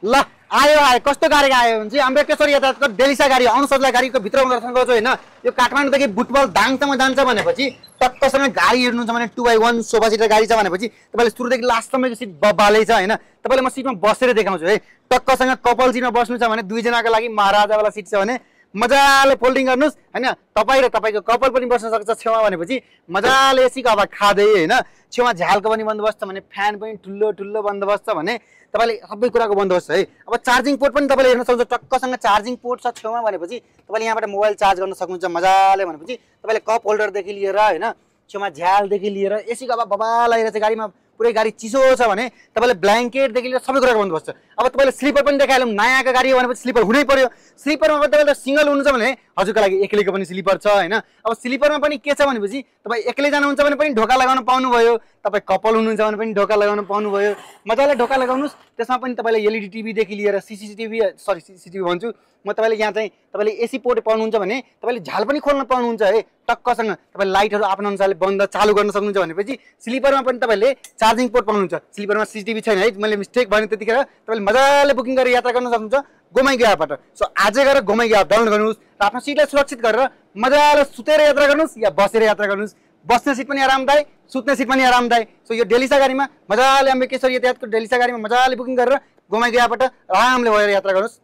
ल आयो कस्तो गाडी आयो भने चाहिँ अम्बेडकर यातायातको डेलिसा गाडी अनुसजला गाडीको भित्र दर्शन गर्छु होइन। यो काठमाडौँदेखि बुटबल दाङसम्म जान्छ भनेपछि टक्कसँग गाडी हेर्नुहुन्छ भने 2x1 सोफा सिटर गाडी छ भनेपछि तपाईँले सुरुदेखि लास्टसम्मको सिट बबालै छ होइन। तपाईँले म सिटमा बसेर देखाउँछु है। टक्कसँग कपाल सिटमा बस्नु छ भने दुईजनाको लागि महाराजावाला सिट छ भने मजाले फोल्डिङ गर्नुहोस् होइन। तपाईँ र तपाईँको कपाल पनि बस्न सक्छ छेउमा भनेपछि मजाले एसीको हावा खाँदै होइन। छेउमा झ्यालको पनि बन्दोबस्त छ भने फ्यान पनि ठुलो ठुलो बन्दोबस्त छ भने तपाईँले सबै कुराको बन्दोबस्त छ है। अब चार्जिङ पोर्ट पनि तपाईँले हेर्न सक्नुहुन्छ। टक्कसँग चार्जिङ पोर्ट छ छेउमा भनेपछि तपाईँले यहाँबाट मोबाइल चार्ज गर्न सक्नुहुन्छ मजाले भनेपछि तपाईँले कप होल्डरदेखि लिएर होइन छेउमा झ्यालदेखि लिएर एसीको हावा बबाल आइरहेको छ गाडीमा। पुरै गाडी चिसो छ भने तपाईँले ब्ल्याङ्केटदेखि लिएर सबै कुराको बन्दोबस्त छ। अब तपाईँले स्लिपर पनि देखाइहालौँ नयाँको गाडी हो भनेपछि स्लिपर हुनै पर्यो। स्लिपरमा पनि तपाईँले सिङ्गल हुनुहुन्छ भने हजुरको लागि एक्लैको पनि स्लिपर छ होइन। अब स्लिपरमा पनि के छ भनेपछि तपाईँ एक्लै जानुहुन्छ भने पनि ढोका लगाउन पाउनुभयो। तपाईँ कपाल हुनुहुन्छ भने पनि ढोका लगाउन पाउनुभयो। मजाले ढोका लगाउनुहोस्। त्यसमा पनि तपाईँले एलइडी टिभीदेखि लिएर सिसिटिभी भन्छु म तपाईँले यहाँ चाहिँ तपाईँले एसी पोर्ट पाउनुहुन्छ भने तपाईँले झाल पनि खोल्न पाउनुहुन्छ है। टक्कसँग तपाईँले लाइटहरू आफ्नो अनुसारले बन्द चालु गर्न सक्नुहुन्छ भनेपछि स्लिपरमा पनि तपाईँले चार्जिङ पोर्ट पाउनुहुन्छ। स्लिपरमा सिसिटिभी छैन है। मैले मिस्टेक भने त्यतिखेर तपाईँले मजाले बुकिङ गरेर यात्रा गर्न सक्नुहुन्छ गोमाइको एपबाट। सो आजै गएर गोमाइको एप डाउनलोड गर्नुहोस् र आफ्नो सिटलाई सुरक्षित गरेर मजाले सुतेर यात्रा गर्नुहोस् या बसेर यात्रा गर्नुहोस्। बस्ने सिट पनि आरामदायक सुत्ने सिट पनि आरामदायक। सो यो डेलिसा गाडीमा मजाले अम्बेडकर यातायातको डेलिसा गाडीमा मजाले बुकिङ गरेर गोमाइको एपबाट आरामले भएर यात्रा गर्नुहोस्।